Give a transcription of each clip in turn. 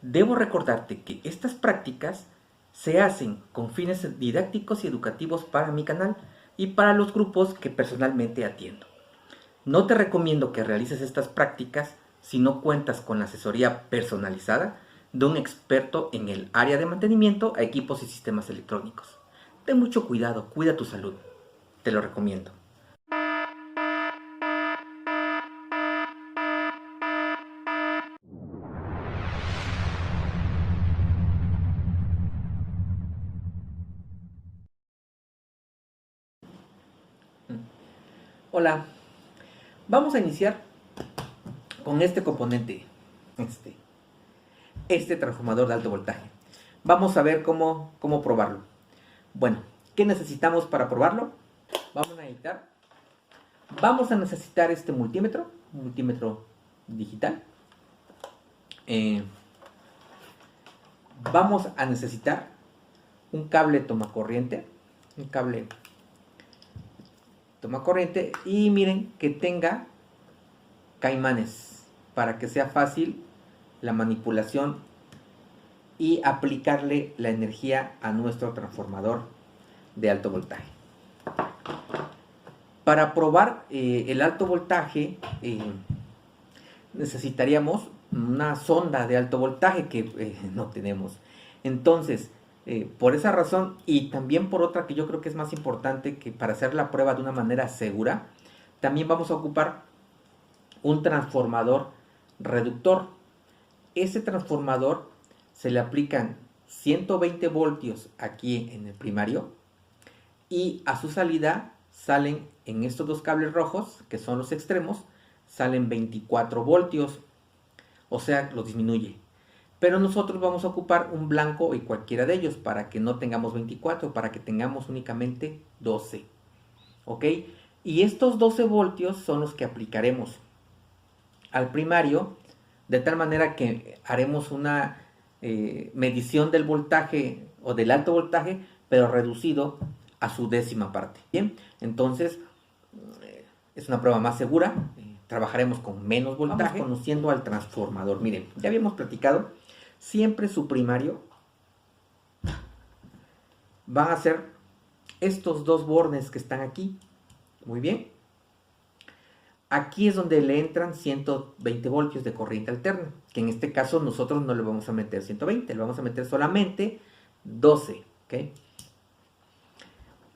Debo recordarte que estas prácticas se hacen con fines didácticos y educativos para mi canal y para los grupos que personalmente atiendo. No te recomiendo que realices estas prácticas si no cuentas con la asesoría personalizada de un experto en el área de mantenimiento a equipos y sistemas electrónicos. Ten mucho cuidado, cuida tu salud. Te lo recomiendo. Hola, vamos a iniciar con este componente, este transformador de alto voltaje. Vamos a ver cómo probarlo. Bueno, ¿qué necesitamos para probarlo? Vamos a necesitar este multímetro, un multímetro digital. Vamos a necesitar un cable tomacorriente, y miren que tenga caimanes para que sea fácil la manipulación y aplicarle la energía a nuestro transformador de alto voltaje. Para probar el alto voltaje necesitaríamos una sonda de alto voltaje que no tenemos. Entonces, por esa razón y también por otra que yo creo que es más importante, que para hacer la prueba de una manera segura, también vamos a ocupar un transformador reductor. Ese transformador se le aplican 120 voltios aquí en el primario y a su salida salen en estos dos cables rojos, que son los extremos, salen 24 voltios, o sea, los disminuye. Pero nosotros vamos a ocupar un blanco y cualquiera de ellos para que no tengamos 24, para que tengamos únicamente 12. ¿Ok? Y estos 12 voltios son los que aplicaremos al primario, de tal manera que haremos una medición del voltaje o del alto voltaje, pero reducido a su décima parte. Bien, entonces es una prueba más segura. Trabajaremos con menos voltaje, conociendo al transformador. Miren, ya habíamos platicado, siempre su primario van a ser estos dos bornes que están aquí. Muy bien. Aquí es donde le entran 120 voltios de corriente alterna, que en este caso nosotros no le vamos a meter 120, le vamos a meter solamente 12. ¿Okay?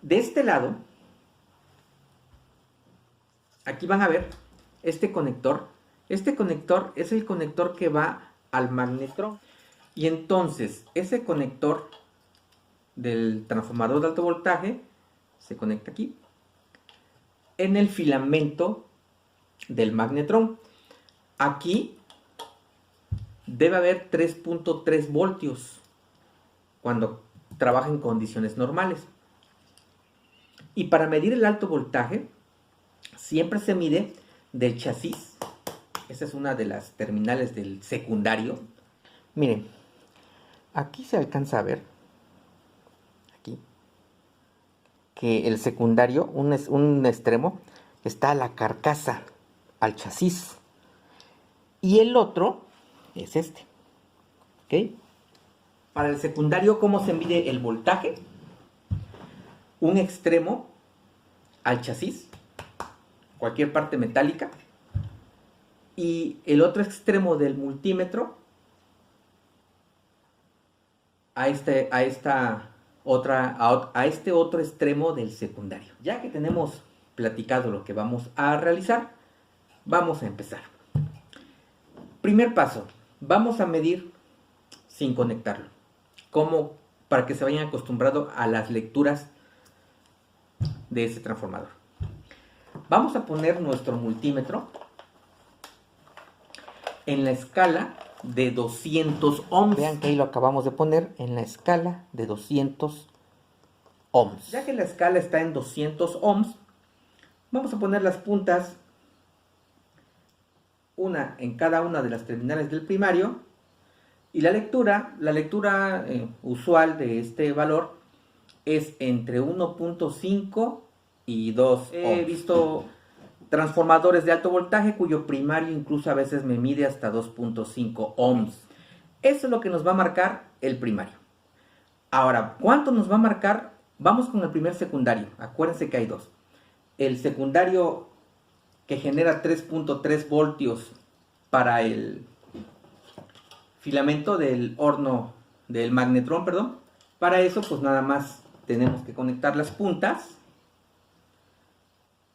De este lado, aquí van a ver este conector. Este conector es el conector que va al magnetrón. Y entonces, ese conector del transformador de alto voltaje se conecta aquí, en el filamento del magnetrón. Aquí debe haber 3.3 voltios cuando trabaja en condiciones normales. Y para medir el alto voltaje, siempre se mide del chasis. Esa es una de las terminales del secundario. Miren, aquí se alcanza a ver, aquí, que el secundario, un extremo, está a la carcasa, al chasis. Y el otro es este. ¿Ok? Para el secundario, ¿cómo se mide el voltaje? Un extremo al chasis, cualquier parte metálica, y el otro extremo del multímetro a este otro extremo del secundario. Ya que tenemos platicado lo que vamos a realizar, vamos a empezar. Primer paso, vamos a medir sin conectarlo, como para que se vayan acostumbrando a las lecturas de ese transformador. Vamos a poner nuestro multímetro en la escala de 200 ohms. Vean que ahí lo acabamos de poner en la escala de 200 ohms. Ya que la escala está en 200 ohms, vamos a poner las puntas, una en cada una de las terminales del primario, y la lectura usual de este valor es entre 1.5 y 2 ohms. He visto transformadores de alto voltaje cuyo primario incluso a veces me mide hasta 2.5 ohms. Eso es lo que nos va a marcar el primario. Ahora, ¿cuánto nos va a marcar? Vamos con el primer secundario. Acuérdense que hay dos. El secundario que genera 3.3 voltios para el filamento del horno, del magnetrón, perdón. Para eso, pues nada más tenemos que conectar las puntas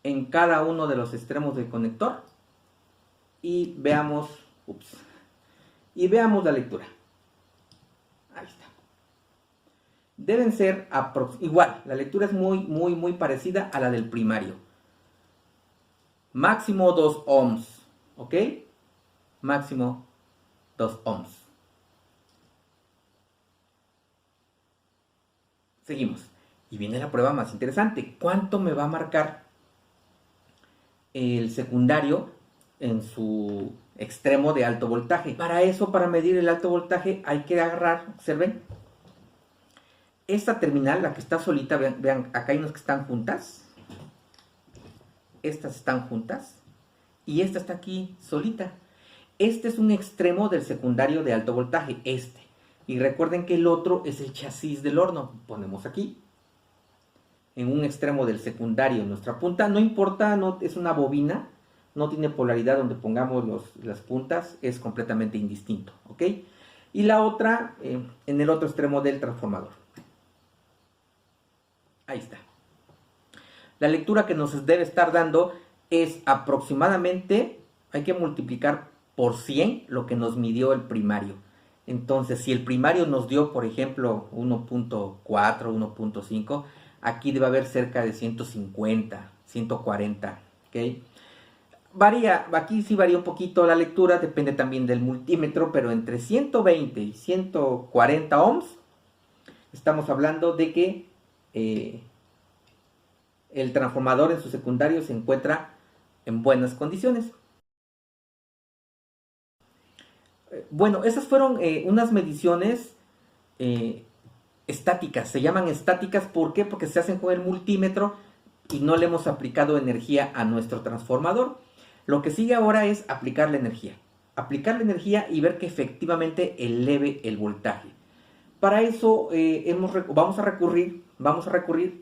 en cada uno de los extremos del conector y veamos, la lectura. Ahí está. Deben ser igual, la lectura es muy parecida a la del primario. Máximo 2 ohms, ¿ok? Máximo 2 ohms. Seguimos. Y viene la prueba más interesante. ¿Cuánto me va a marcar el secundario en su extremo de alto voltaje? Para eso, para medir el alto voltaje, hay que agarrar, observen, esta terminal, la que está solita, vean, acá hay unas que están juntas. Estas están juntas. Y esta está aquí solita. Este es un extremo del secundario de alto voltaje, este. Y recuerden que el otro es el chasis del horno. Ponemos aquí, en un extremo del secundario, nuestra punta. No importa, no, es una bobina. No tiene polaridad donde pongamos las puntas. Es completamente indistinto, ¿ok? Y la otra en el otro extremo del transformador. Ahí está. La lectura que nos debe estar dando es aproximadamente, hay que multiplicar por 100 lo que nos midió el primario. Entonces, si el primario nos dio, por ejemplo, 1.4, 1.5, aquí debe haber cerca de 150, 140, ¿ok? Varía, aquí sí varía un poquito la lectura, depende también del multímetro, pero entre 120 y 140 ohms, estamos hablando de que el transformador en su secundario se encuentra en buenas condiciones. Bueno, esas fueron unas mediciones estáticas. Se llaman estáticas, ¿por qué? Porque se hacen con el multímetro y no le hemos aplicado energía a nuestro transformador. Lo que sigue ahora es aplicar la energía. Aplicar la energía y ver que efectivamente eleve el voltaje. Para eso vamos a recurrir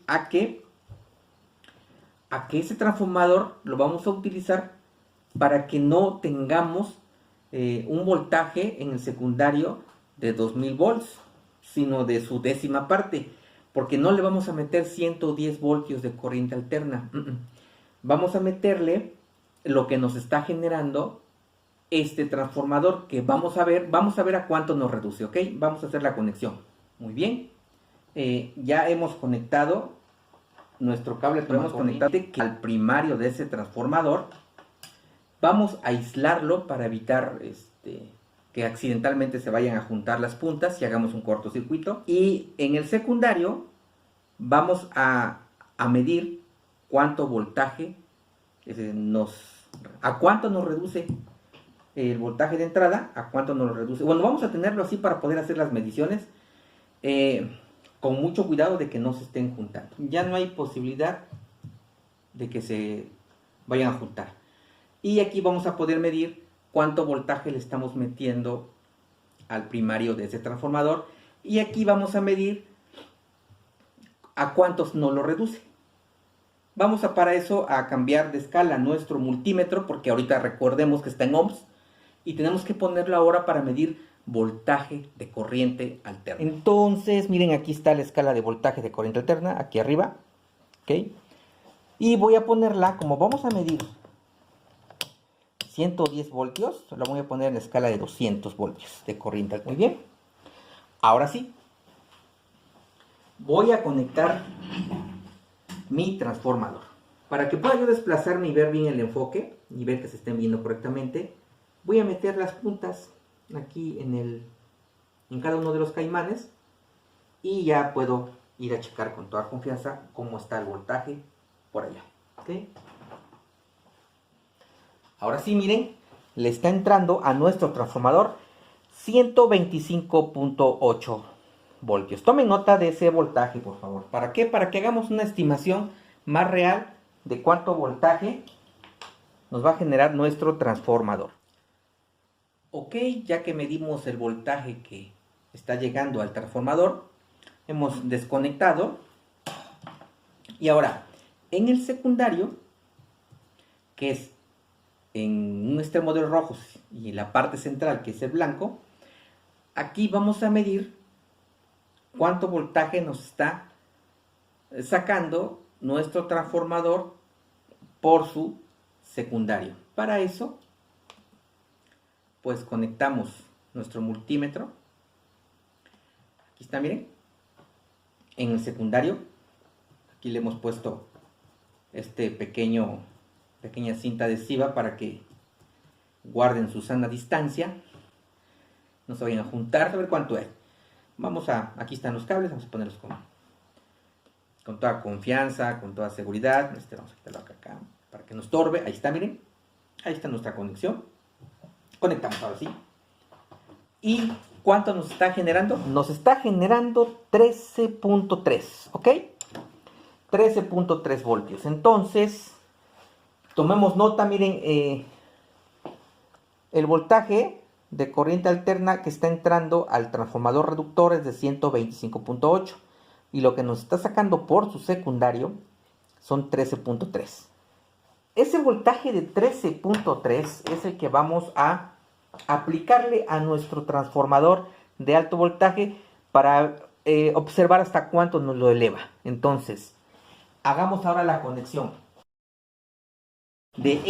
a que ese transformador lo vamos a utilizar para que no tengamos un voltaje en el secundario de 2000 volts, sino de su décima parte, porque no le vamos a meter 110 voltios de corriente alterna. Vamos a meterle lo que nos está generando este transformador, que vamos a ver a cuánto nos reduce, ¿ok? Vamos a hacer la conexión. Muy bien. Ya hemos conectado nuestro cable, podemos conectar al primario de ese transformador. Vamos a aislarlo para evitar que accidentalmente se vayan a juntar las puntas y hagamos un cortocircuito. Y en el secundario vamos a medir cuánto voltaje a cuánto nos reduce el voltaje de entrada, a cuánto nos lo reduce. Bueno, vamos a tenerlo así para poder hacer las mediciones con mucho cuidado de que no se estén juntando. Ya no hay posibilidad de que se vayan a juntar. Y aquí vamos a poder medir cuánto voltaje le estamos metiendo al primario de ese transformador. Y aquí vamos a medir a cuántos nos lo reduce. Vamos para eso a cambiar de escala nuestro multímetro, porque ahorita recordemos que está en ohms. Y tenemos que ponerlo ahora para medir voltaje de corriente alterna. Entonces, miren, aquí está la escala de voltaje de corriente alterna, aquí arriba. ¿Ok? Y voy a ponerla, como vamos a medir 110 voltios, la voy a poner en la escala de 200 voltios de corriente alterna. Muy bien. Ahora sí. Voy a conectar mi transformador. Para que pueda yo desplazarme y ver bien el enfoque, y ver que se estén viendo correctamente, voy a meter las puntas aquí en cada uno de los caimanes y ya puedo ir a checar con toda confianza cómo está el voltaje por allá. ¿Okay? Ahora sí, miren, le está entrando a nuestro transformador 125.8 voltios. Tomen nota de ese voltaje, por favor. ¿Para qué? Para que hagamos una estimación más real de cuánto voltaje nos va a generar nuestro transformador. Ok, ya que medimos el voltaje que está llegando al transformador, hemos desconectado. Y ahora, en el secundario, que es en un extremo de los rojos y la parte central, que es el blanco, aquí vamos a medir cuánto voltaje nos está sacando nuestro transformador por su secundario. Para eso, pues conectamos nuestro multímetro. Aquí está, miren, en el secundario. Aquí le hemos puesto este pequeña cinta adhesiva para que guarden su sana distancia, no se vayan a juntar. A ver cuánto es. Aquí están los cables, vamos a ponerlos con toda confianza, con toda seguridad. Vamos a quitarlo acá para que no estorbe. Ahí está, miren, ahí está nuestra conexión. Conectamos ahora sí. ¿Y cuánto nos está generando? Nos está generando 13.3, ¿ok? 13.3 voltios. Entonces, tomemos nota, miren, el voltaje de corriente alterna que está entrando al transformador reductor es de 125.8 y lo que nos está sacando por su secundario son 13.3. Ese voltaje de 13.3 es el que vamos a aplicarle a nuestro transformador de alto voltaje para observar hasta cuánto nos lo eleva. Entonces, hagamos ahora la conexión de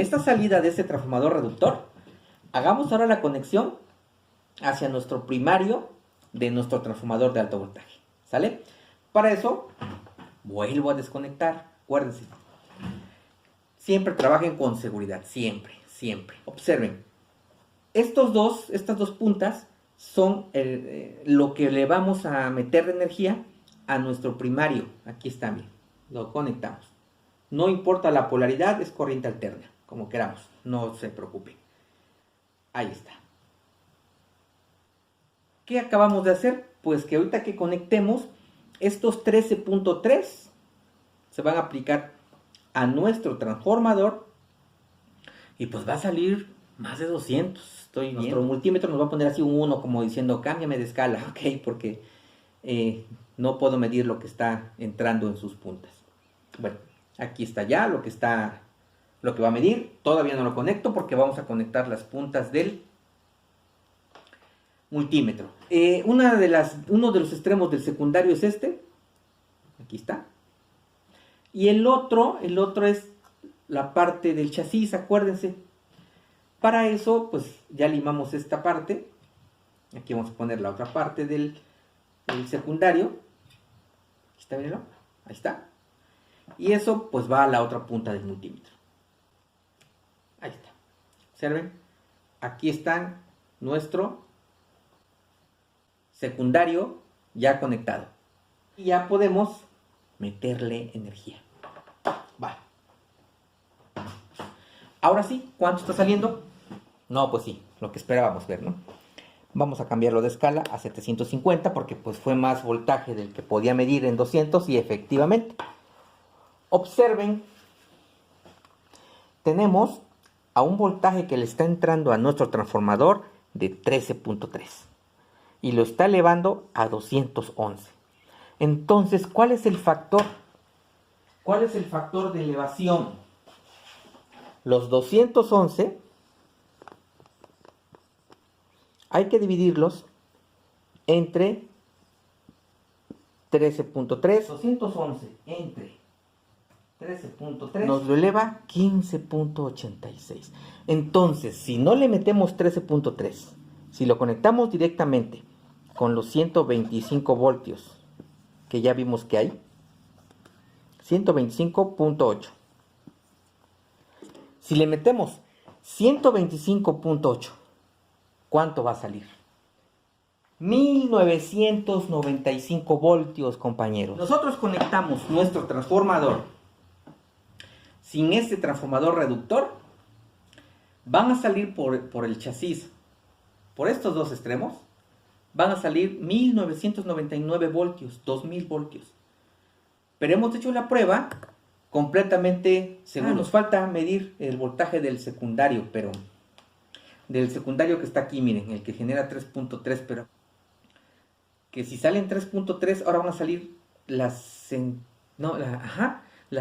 esta salida de este transformador reductor. Hagamos ahora la conexión hacia nuestro primario de nuestro transformador de alto voltaje. ¿Sale? Para eso, vuelvo a desconectar. Acuérdense. Siempre trabajen con seguridad. Siempre, siempre. Observen. Estas dos puntas son lo que le vamos a meter de energía a nuestro primario. Aquí está, bien. Lo conectamos. No importa la polaridad, es corriente alterna, como queramos. No se preocupen. Ahí está. ¿Qué acabamos de hacer? Pues que ahorita que conectemos, estos 13.3 se van a aplicar a nuestro transformador y pues va a salir más de 200. Estoy viendo. Nuestro multímetro nos va a poner así un 1 como diciendo cámbiame de escala, ok, porque no puedo medir lo que está entrando en sus puntas. Bueno, aquí está ya lo que va a medir. Todavía no lo conecto porque vamos a conectar las puntas del multímetro. Uno de los extremos del secundario es este. Aquí está. Y el otro es la parte del chasis, acuérdense. Para eso, pues ya limamos esta parte. Aquí vamos a poner la otra parte del secundario. Aquí está, mírenlo. Ahí está. Y eso pues va a la otra punta del multímetro. Ahí está. Observen. Aquí está nuestro secundario ya conectado. Y ya podemos meterle energía. Va. Ahora sí, ¿cuánto está saliendo? No, pues sí, lo que esperábamos ver, ¿no? Vamos a cambiarlo de escala a 750 porque pues fue más voltaje del que podía medir en 200 y efectivamente. Observen, tenemos a un voltaje que le está entrando a nuestro transformador de 13.3 y lo está elevando a 211. Entonces, ¿cuál es el factor? ¿Cuál es el factor de elevación? Los 211 hay que dividirlos entre 13.3. 211 entre 13.3 nos lo eleva 15.86. Entonces, si no le metemos 13.3, si lo conectamos directamente con los 125 voltios que ya vimos que hay, 125.8. Si le metemos 125.8, ¿cuánto va a salir? 1995 voltios, compañeros. Nosotros conectamos nuestro transformador sin este transformador reductor. Van a salir por el chasis, por estos dos extremos, van a salir 1999 voltios, 2000 voltios. Pero hemos hecho la prueba completamente según nos falta medir el voltaje del secundario, pero del secundario que está aquí, miren, el que genera 3.3, pero que si salen 3.3, ahora van a salir la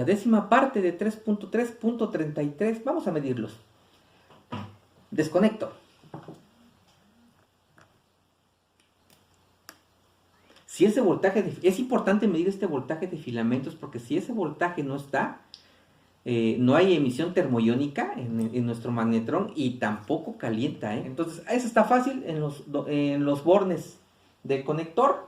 décima parte de 3.3.33. Vamos a medirlos. Desconecto. Si ese voltaje, es importante medir este voltaje de filamentos, porque si ese voltaje no está, no hay emisión termoiónica en nuestro magnetrón y tampoco calienta. Entonces, eso está fácil en los bornes del conector.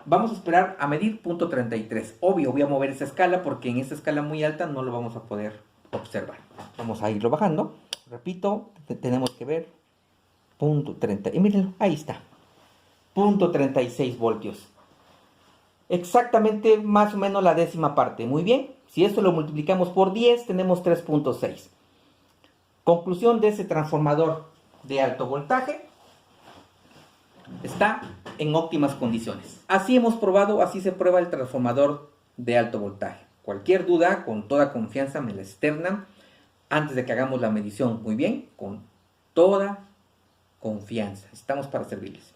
Vamos a esperar a medir punto 33. Obvio, voy a mover esa escala porque en esta escala muy alta no lo vamos a poder observar. Vamos a irlo bajando. Repito, tenemos que ver punto 30. Y mírenlo, ahí está. Punto 36 voltios. Exactamente más o menos la décima parte. Muy bien. Si esto lo multiplicamos por 10, tenemos 3.6. Conclusión de ese transformador de alto voltaje. Está en óptimas condiciones. Así hemos probado, así se prueba el transformador de alto voltaje. Cualquier duda, con toda confianza me la externan antes de que hagamos la medición. Muy bien, con toda confianza. Estamos para servirles.